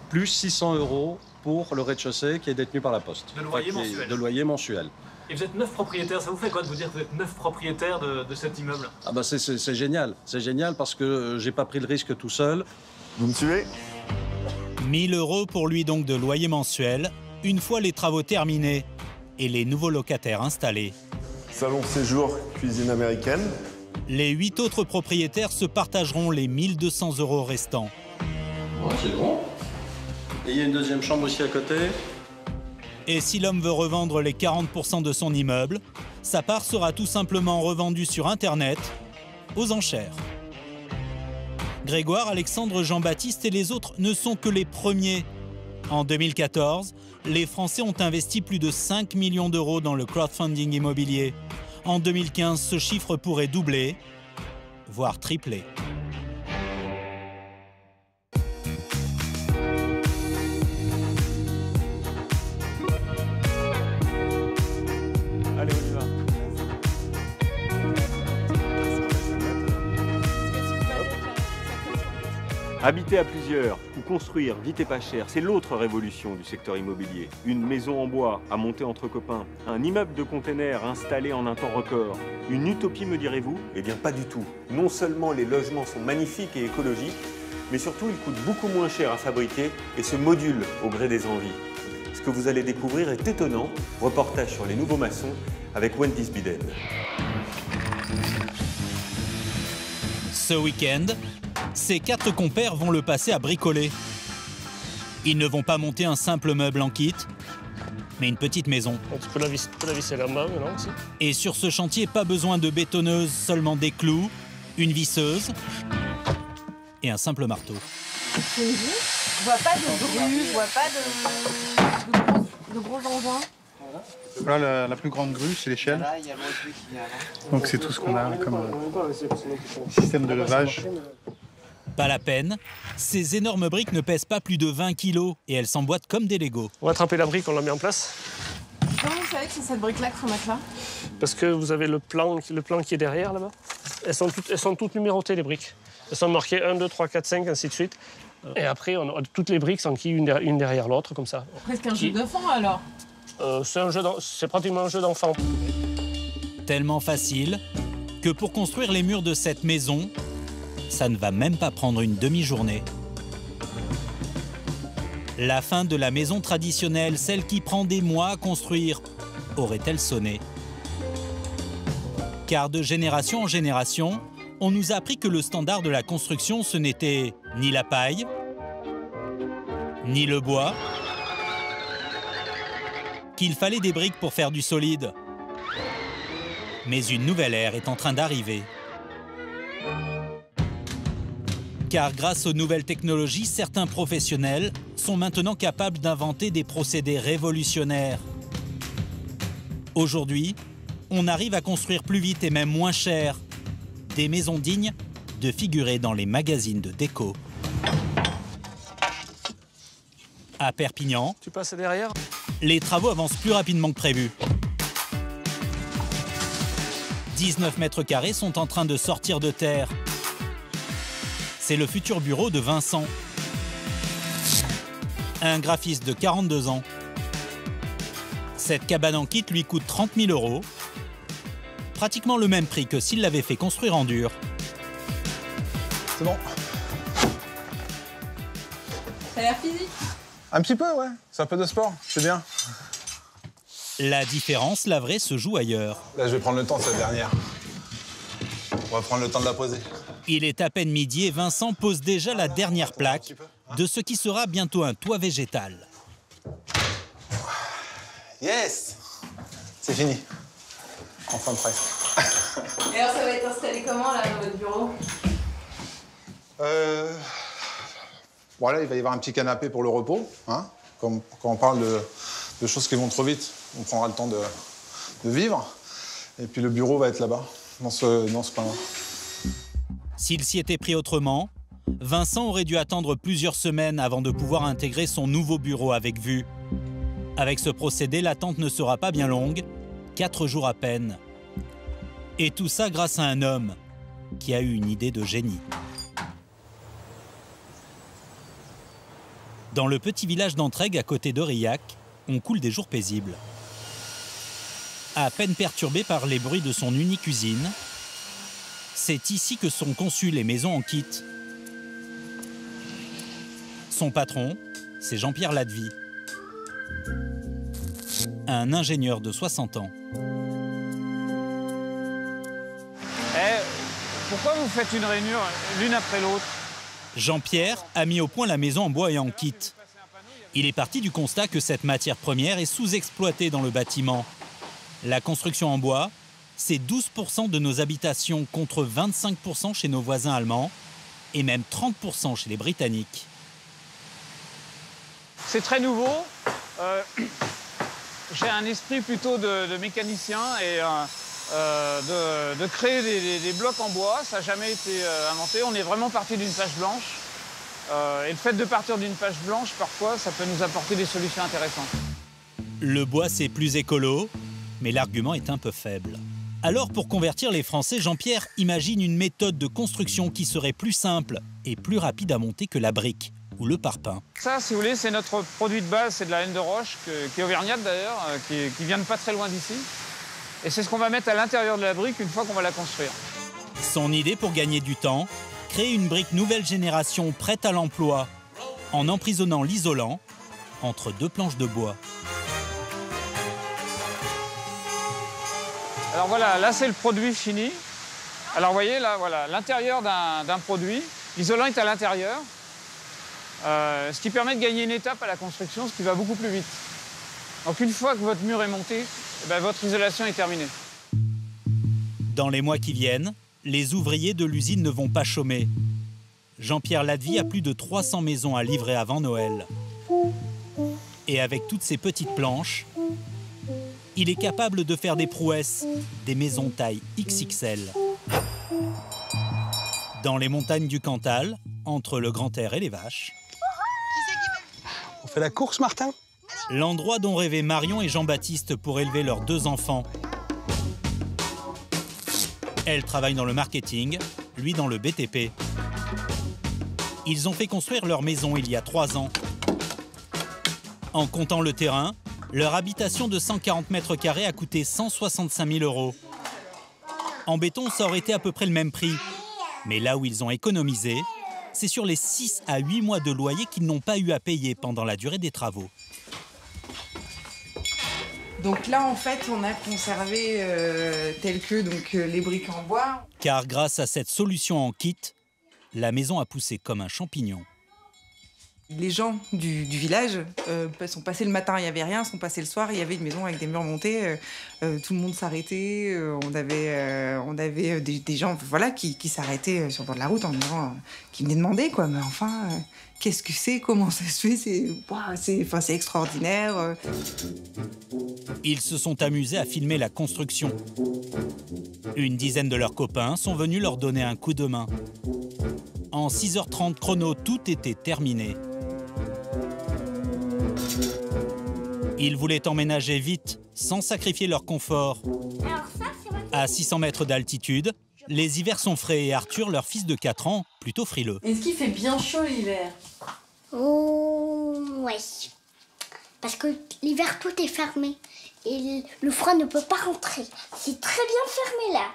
plus 600 € pour le rez-de-chaussée qui est détenu par la Poste.
De loyer mensuel.
De loyer mensuel.
Et vous êtes 9 propriétaires, ça vous fait quoi de vous dire que vous êtes 9 propriétaires de cet immeuble?
Ah bah c'est génial, parce que j'ai pas pris le risque tout seul.
Vous me suivez?
1 000 € pour lui donc de loyer mensuel, une fois les travaux terminés et les nouveaux locataires installés.
Salon séjour, cuisine américaine.
Les 8 autres propriétaires se partageront les 1 200 € restants.
Ouais, c'est bon. Et il y a une deuxième chambre aussi à côté.
Et si l'homme veut revendre les 40% de son immeuble, sa part sera tout simplement revendue sur Internet aux enchères. Grégoire, Alexandre, Jean-Baptiste et les autres ne sont que les premiers. En 2014, les Français ont investi plus de 5 millions d'euros dans le crowdfunding immobilier. En 2015, ce chiffre pourrait doubler, voire tripler.
Allez, on y va. Habiter à plusieurs ou construire vite et pas cher, c'est l'autre révolution du secteur immobilier. Une maison en bois à monter entre copains, un immeuble de containers installé en un temps record. Une utopie, me direz-vous? Eh bien pas du tout. Non seulement les logements sont magnifiques et écologiques, mais surtout ils coûtent beaucoup moins cher à fabriquer et se modulent au gré des envies. Ce que vous allez découvrir est étonnant. Reportage sur les nouveaux maçons avec Wendy Biden.
Ce week-end, ces 4 compères vont le passer à bricoler. Ils ne vont pas monter un simple meuble en kit, mais une petite maison.
Tu peux la visser là-bas, non aussi.
Et sur ce chantier, pas besoin de bétonneuse, seulement des clous, une visseuse et un simple marteau.
Je vois pas de grue, je vois pas de gros engins.
Voilà, la plus grande grue, c'est l'échelle. Donc c'est tout ce qu'on a comme système de levage.
Pas la peine, ces énormes briques ne pèsent pas plus de 20 kg et elles s'emboîtent comme des Legos.
On va attraper la brique, on la met en place.
Comment vous savez que c'est cette brique-là qu'il faut mettre là?
Parce que vous avez le plan qui est derrière là-bas. Elles sont toutes numérotées, les briques. Elles sont marquées 1, 2, 3, 4, 5, ainsi de suite. Et après, toutes les briques s'enquillent une derrière l'autre, comme ça.
Presque un jeu d'enfant alors?
C'est pratiquement un jeu d'enfant.
Tellement facile que pour construire les murs de cette maison, ça ne va même pas prendre une demi-journée. La fin de la maison traditionnelle, celle qui prend des mois à construire, aurait-elle sonné? Car de génération en génération, on nous a appris que le standard de la construction, ce n'était ni la paille, ni le bois, qu'il fallait des briques pour faire du solide. Mais une nouvelle ère est en train d'arriver. Car grâce aux nouvelles technologies, certains professionnels sont maintenant capables d'inventer des procédés révolutionnaires. Aujourd'hui, on arrive à construire plus vite et même moins cher des maisons dignes de figurer dans les magazines de déco. À Perpignan,
tu passes derrière,
les travaux avancent plus rapidement que prévu. 19 mètres carrés sont en train de sortir de terre. C'est le futur bureau de Vincent, un graphiste de 42 ans. Cette cabane en kit lui coûte 30 000 €, pratiquement le même prix que s'il l'avait fait construire en dur.
C'est bon.
Ça a l'air physique?
Un petit peu, ouais. C'est un peu de sport, c'est bien.
La différence, la vraie, se joue ailleurs.
Là, je vais prendre le temps de cette dernière. On va prendre le temps de la poser.
Il est à peine midi et Vincent pose déjà la dernière plaque de ce qui sera bientôt un toit végétal.
Yes! C'est fini. Enfin prêt.
Et alors, ça va être installé comment, là, dans votre bureau?
Voilà, il va y avoir un petit canapé pour le repos. Hein. Quand on parle de choses qui vont trop vite, on prendra le temps de vivre. Et puis le bureau va être là-bas, dans ce coin-là.
S'il s'y était pris autrement, Vincent aurait dû attendre plusieurs semaines avant de pouvoir intégrer son nouveau bureau avec vue. Avec ce procédé, l'attente ne sera pas bien longue, 4 jours à peine. Et tout ça grâce à un homme qui a eu une idée de génie. Dans le petit village d'Entraigues, à côté d'Aurillac, on coule des jours paisibles. À peine perturbé par les bruits de son unique usine, c'est ici que sont conçues les maisons en kit. Son patron, c'est Jean-Pierre Ladvie, un ingénieur de 60 ans.
Pourquoi vous faites une réunion l'une après l'autre?
Jean-Pierre a mis au point la maison en bois et en kit. Il est parti du constat que cette matière première est sous-exploitée dans le bâtiment. La construction en bois, c'est 12% de nos habitations contre 25% chez nos voisins allemands et même 30% chez les Britanniques.
C'est très nouveau. J'ai un esprit plutôt de mécanicien et de créer des blocs en bois. Ça n'a jamais été inventé. On est vraiment parti d'une page blanche. Et le fait de partir d'une page blanche, parfois, ça peut nous apporter des solutions intéressantes.
Le bois, c'est plus écolo, mais l'argument est un peu faible. Alors, pour convertir les Français, Jean-Pierre imagine une méthode de construction qui serait plus simple et plus rapide à monter que la brique ou le parpaing.
Ça, si vous voulez, c'est notre produit de base, c'est de la laine de roche, qui est auvergnate d'ailleurs, qui vient de pas très loin d'ici. Et c'est ce qu'on va mettre à l'intérieur de la brique une fois qu'on va la construire.
Son idée pour gagner du temps, créer une brique nouvelle génération prête à l'emploi en emprisonnant l'isolant entre 2 planches de bois.
Alors voilà, là c'est le produit fini. Alors vous voyez, là, voilà, l'intérieur d'un produit. L'isolant est à l'intérieur, ce qui permet de gagner une étape à la construction, ce qui va beaucoup plus vite. Donc une fois que votre mur est monté, eh bien, votre isolation est terminée.
Dans les mois qui viennent, les ouvriers de l'usine ne vont pas chômer. Jean-Pierre Ladvie a plus de 300 maisons à livrer avant Noël. Et avec toutes ces petites planches, il est capable de faire des prouesses, des maisons taille XXL. Dans les montagnes du Cantal, entre le grand air et les vaches.
On fait la course, Martin?
L'endroit dont rêvaient Marion et Jean-Baptiste pour élever leurs 2 enfants. Elle travaille dans le marketing, lui dans le BTP. Ils ont fait construire leur maison il y a 3 ans. En comptant le terrain, leur habitation de 140 mètres carrés a coûté 165 000 €. En béton, ça aurait été à peu près le même prix. Mais là où ils ont économisé, c'est sur les 6 à 8 mois de loyer qu'ils n'ont pas eu à payer pendant la durée des travaux.
Donc là, en fait, on a conservé tel que les briques en bois.
Car grâce à cette solution en kit, la maison a poussé comme un champignon.
Les gens du village sont passés le matin, il n'y avait rien, sont passés le soir, il y avait une maison avec des murs montés, tout le monde s'arrêtait, on avait des gens voilà, qui s'arrêtaient sur le bord de la route en disant, qui venaient demander, quoi, mais enfin, qu'est-ce que c'est, comment ça se fait, c'est extraordinaire.
Ils se sont amusés à filmer la construction. Une dizaine de leurs copains sont venus leur donner un coup de main. En 6h30 chrono, tout était terminé. Ils voulaient emménager vite, sans sacrifier leur confort. À 600 mètres d'altitude, les hivers sont frais et Arthur, leur fils de 4 ans, plutôt frileux.
Est-ce qu'il fait bien chaud l'hiver?
Oh, ouais. Parce que l'hiver, tout est fermé. Et le froid ne peut pas rentrer. C'est très bien fermé, là.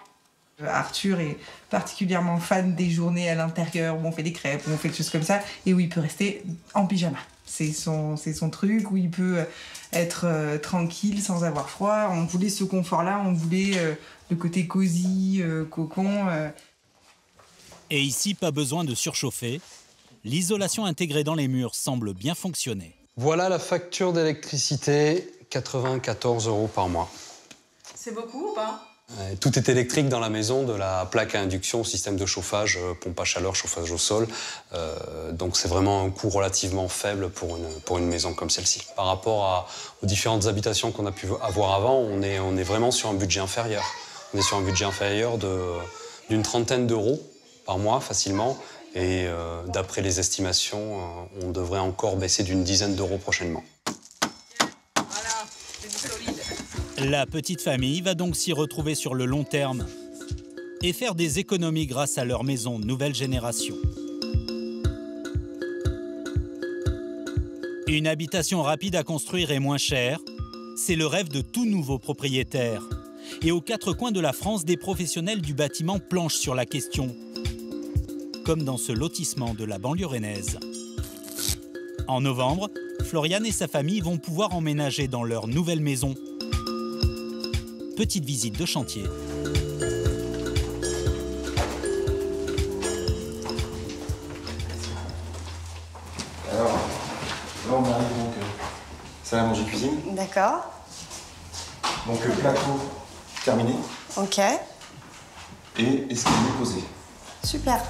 Arthur est particulièrement fan des journées à l'intérieur où on fait des crêpes, où on fait des choses comme ça, et où il peut rester en pyjama. C'est son truc, où il peut être tranquille sans avoir froid. On voulait ce confort-là, on voulait le côté cosy, cocon.
Et ici, pas besoin de surchauffer. L'isolation intégrée dans les murs semble bien fonctionner.
Voilà la facture d'électricité, 94 € par mois.
C'est beaucoup ou pas?
Tout est électrique dans la maison, de la plaque à induction au système de chauffage, pompe à chaleur, chauffage au sol. Donc c'est vraiment un coût relativement faible pour une maison comme celle-ci. Par rapport aux différentes habitations qu'on a pu avoir avant, on est vraiment sur un budget inférieur. On est sur un budget inférieur d'une trentaine d'euros par mois facilement. Et d'après les estimations, on devrait encore baisser d'une dizaine d'euros prochainement.
La petite famille va donc s'y retrouver sur le long terme et faire des économies grâce à leur maison nouvelle génération. Une habitation rapide à construire et moins chère, c'est le rêve de tout nouveau propriétaire. Et aux 4 coins de la France, des professionnels du bâtiment planchent sur la question, comme dans ce lotissement de la banlieue rennaise. En novembre, Floriane et sa famille vont pouvoir emménager dans leur nouvelle maison. Petite visite de chantier.
Alors, là on arrive donc salle à manger cuisine.
D'accord.
Donc plateau terminé.
Ok.
Et escalier posé.
Super.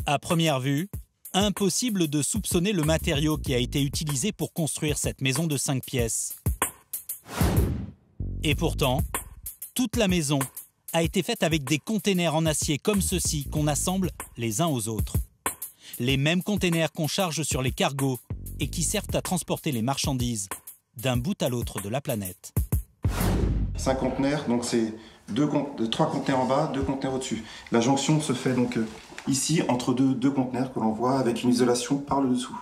À première vue, impossible de soupçonner le matériau qui a été utilisé pour construire cette maison de 5 pièces. Et pourtant, toute la maison a été faite avec des containers en acier comme ceux-ci qu'on assemble les uns aux autres. Les mêmes containers qu'on charge sur les cargos et qui servent à transporter les marchandises d'un bout à l'autre de la planète.
5 conteneurs, donc c'est 3 conteneurs en bas, 2 conteneurs au-dessus. La jonction se fait donc ici entre deux conteneurs que l'on voit avec une isolation par le dessous.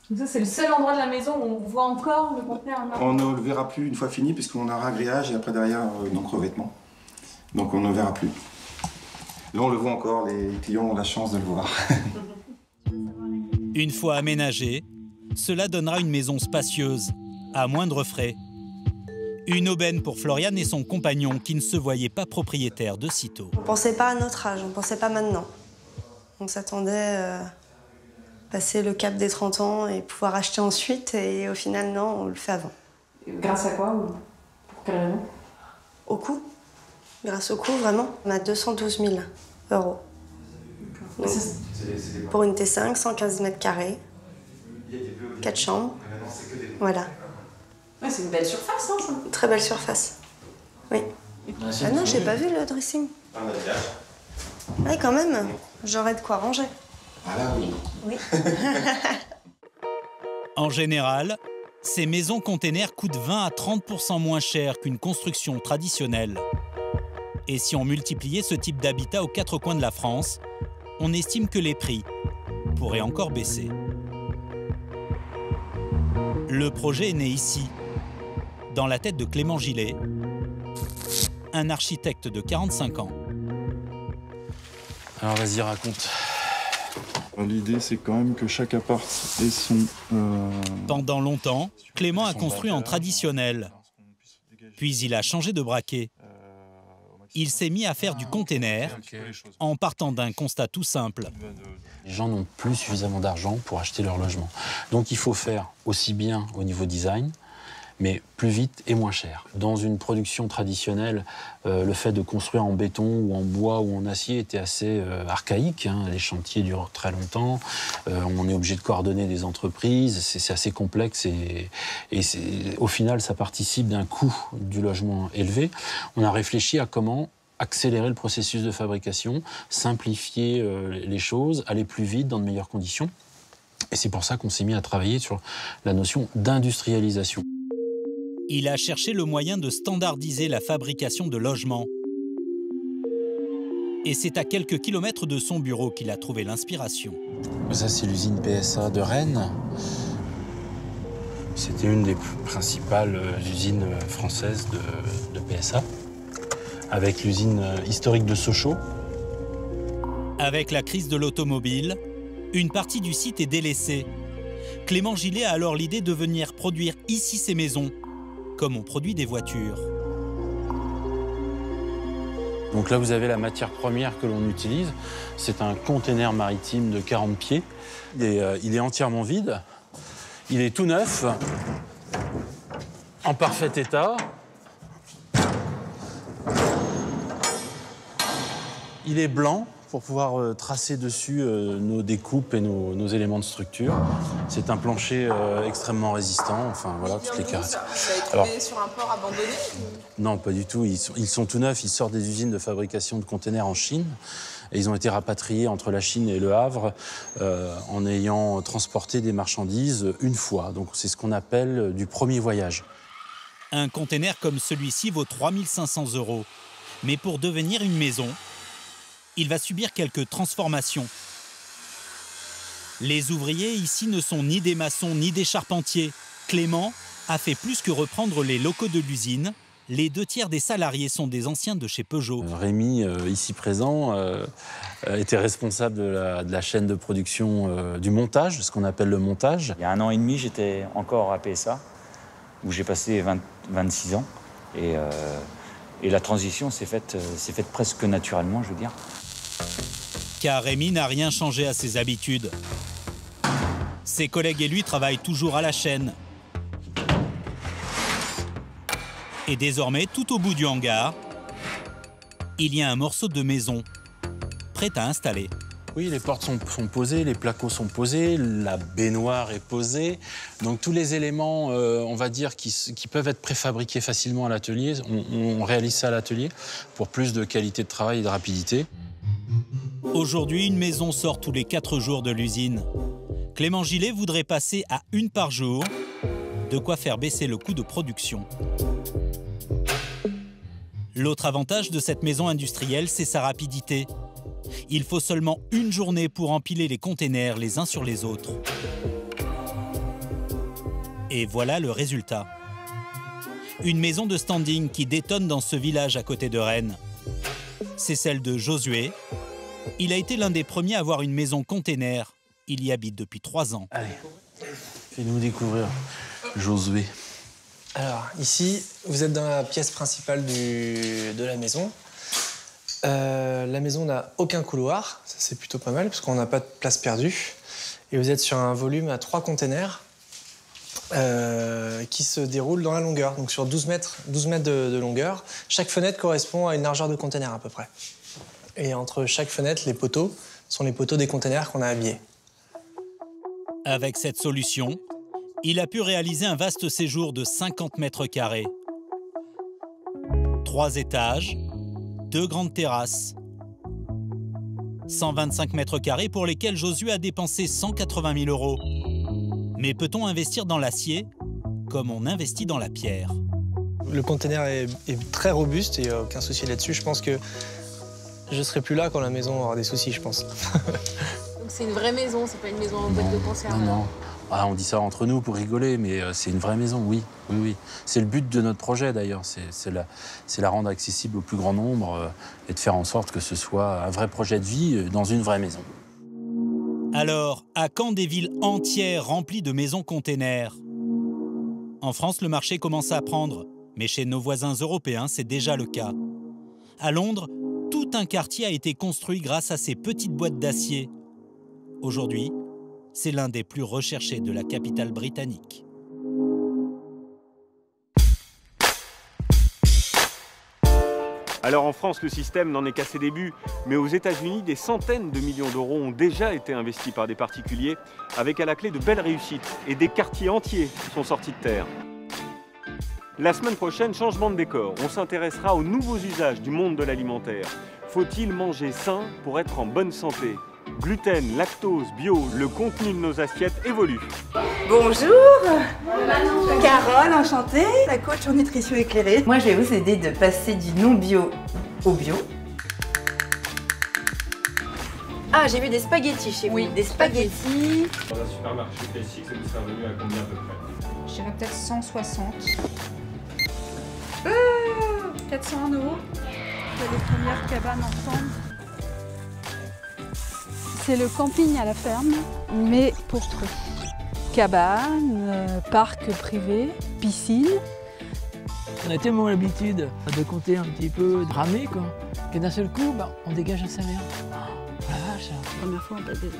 Donc ça, c'est le seul endroit de la maison où on voit encore le conteneur.
On ne le verra plus une fois fini puisqu'on a un ragréage et après derrière donc revêtement. Donc on ne le verra plus. Là on le voit encore, les clients ont la chance de le voir.
Une fois aménagée, cela donnera une maison spacieuse, à moindre frais. Une aubaine pour Floriane et son compagnon qui ne se voyaient pas propriétaires de sitôt.
On ne pensait pas à notre âge, on ne pensait pas maintenant. On s'attendait passer le cap des 30 ans et pouvoir acheter ensuite, et au final, non, on le fait avant.
Grâce à quoi ou pour quelle raison?
Au coût. Grâce au coût, vraiment. On a 212 000 €. Donc, pour une T5, 115 mètres carrés, 4 chambres. Voilà.
Ouais, c'est une belle surface, hein, ça?
Très belle surface. Oui. Ah non, j'ai pas vu le dressing. Oui, quand même. J'aurais de quoi ranger.
Ah là, oui.
Oui.
En général, ces maisons containers coûtent 20 à 30% moins cher qu'une construction traditionnelle. Et si on multipliait ce type d'habitat aux 4 coins de la France, on estime que les prix pourraient encore baisser. Le projet est né ici, dans la tête de Clément Gillet, un architecte de 45 ans.
Alors vas-y, raconte.
L'idée, c'est quand même que chaque appart ait son...
Pendant longtemps, Clément a construit en traditionnel. Puis il a changé de braquet. Il s'est mis à faire du container en partant d'un constat tout simple.
Les gens n'ont plus suffisamment d'argent pour acheter leur logement. Donc il faut faire aussi bien au niveau design, mais plus vite et moins cher. Dans une production traditionnelle, le fait de construire en béton ou en bois ou en acier était assez archaïque. Les chantiers durent très longtemps, on est obligé de coordonner des entreprises, c'est assez complexe et au final, ça participe d'un coût du logement élevé. On a réfléchi à comment accélérer le processus de fabrication, simplifier les choses, aller plus vite dans de meilleures conditions. Et c'est pour ça qu'on s'est mis à travailler sur la notion d'industrialisation.
Il a cherché le moyen de standardiser la fabrication de logements. Et c'est à quelques kilomètres de son bureau qu'il a trouvé l'inspiration.
Ça, c'est l'usine PSA de Rennes. C'était une des principales usines françaises de PSA, avec l'usine historique de Sochaux.
Avec la crise de l'automobile, une partie du site est délaissée. Clément Gillet a alors l'idée de venir produire ici ses maisons, comme on produit des voitures.
Donc là, vous avez la matière première que l'on utilise. C'est un container maritime de 40 pieds. Il est entièrement vide. Il est tout neuf, en parfait état. Il est blanc pour pouvoir tracer dessus nos découpes et nos éléments de structure. C'est un plancher extrêmement résistant, enfin voilà, toutes les caractéristiques.
Ça a été sur un port abandonné?
Non, pas du tout. Ils sont tout neufs. Ils sortent des usines de fabrication de containers en Chine. Et ils ont été rapatriés entre la Chine et Le Havre en ayant transporté des marchandises une fois. Donc c'est ce qu'on appelle du premier voyage.
Un container comme celui-ci vaut 3 500 €. Mais pour devenir une maison, il va subir quelques transformations. Les ouvriers ici ne sont ni des maçons ni des charpentiers. Clément a fait plus que reprendre les locaux de l'usine. Les 2/3 des salariés sont des anciens de chez Peugeot.
Rémi, ici présent, était responsable de la chaîne de production du montage, ce qu'on appelle le montage.
Il y a 1 an et demi, j'étais encore à PSA, où j'ai passé 26 ans. Et la transition s'est faite presque naturellement, je veux dire.
Car Rémi n'a rien changé à ses habitudes. Ses collègues et lui travaillent toujours à la chaîne. Et désormais, tout au bout du hangar, il y a un morceau de maison, prêt à installer.
Oui, les portes sont posées, les placos sont posés, la baignoire est posée. Donc tous les éléments, on va dire, qui peuvent être préfabriqués facilement à l'atelier, on réalise ça à l'atelier pour plus de qualité de travail et de rapidité.
Aujourd'hui, une maison sort tous les 4 jours de l'usine. Clément Gillet voudrait passer à 1 par jour, de quoi faire baisser le coût de production. L'autre avantage de cette maison industrielle, c'est sa rapidité. Il faut seulement 1 journée pour empiler les containers les uns sur les autres. Et voilà le résultat. Une maison de standing qui détonne dans ce village à côté de Rennes. C'est celle de Josué. Il a été l'un des premiers à avoir une maison container. Il y habite depuis 3 ans.
Allez, fais-nous découvrir Josué.
Alors, ici, vous êtes dans la pièce principale de la maison. La maison n'a aucun couloir, ça c'est plutôt pas mal, parce qu'on n'a pas de place perdue. Et vous êtes sur un volume à 3 containers qui se déroulent dans la longueur, donc sur 12 mètres de longueur. Chaque fenêtre correspond à une largeur de container à peu près. Et entre chaque fenêtre, les poteaux sont les poteaux des containers qu'on a habillés.
Avec cette solution, il a pu réaliser un vaste séjour de 50 mètres carrés. 3 étages, 2 grandes terrasses. 125 mètres carrés pour lesquels Josué a dépensé 180 000 euros. Mais peut-on investir dans l'acier comme on investit dans la pierre?
Le container est très robuste et il n'y a aucun souci là-dessus. Je pense que je ne serai plus là quand la maison aura des soucis, je pense.
Donc c'est une vraie maison, c'est pas une maison en boîte de conserve?
Non. Ah, on dit ça entre nous pour rigoler, mais c'est une vraie maison, oui. C'est le but de notre projet d'ailleurs, c'est la rendre accessible au plus grand nombre et de faire en sorte que ce soit un vrai projet de vie dans une vraie maison.
Alors, à quand des villes entières remplies de maisons containers? En France, le marché commence à prendre, mais chez nos voisins européens, c'est déjà le cas. À Londres, tout un quartier a été construit grâce à ces petites boîtes d'acier. Aujourd'hui, c'est l'un des plus recherchés de la capitale britannique.
Alors en France, le système n'en est qu'à ses débuts, mais aux États-Unis, des centaines de millions d'euros ont déjà été investis par des particuliers, avec à la clé de belles réussites, et des quartiers entiers sont sortis de terre. La semaine prochaine, changement de décor, on s'intéressera aux nouveaux usages du monde de l'alimentaire. Faut-il manger sain pour être en bonne santé? Gluten, lactose, bio, le contenu de nos assiettes évolue.
Bonjour, Carole, enchantée, la coach en nutrition éclairée. Moi, je vais vous aider de passer du non-bio au bio.
Ah, j'ai vu des spaghettis chez vous.
Oui, des spaghettis.
Dans un supermarché classique, ça vous serait revenu à combien à peu près?
Je dirais peut-être 160. 400 €. Il y a les premières cabanes ensemble. C'est le camping à la ferme, mais pour trucs. Cabane, parc privé, piscine.
On a tellement l'habitude de compter un petit peu, de ramer quoi, que d'un seul coup, on dégage un salaire. Oh la vache, la première fois on passe des...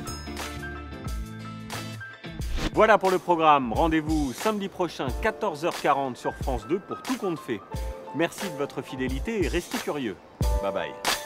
Voilà pour le programme. Rendez-vous samedi prochain, 14h40 sur France 2 pour Tout compte fait. Merci de votre fidélité et restez curieux. Bye bye.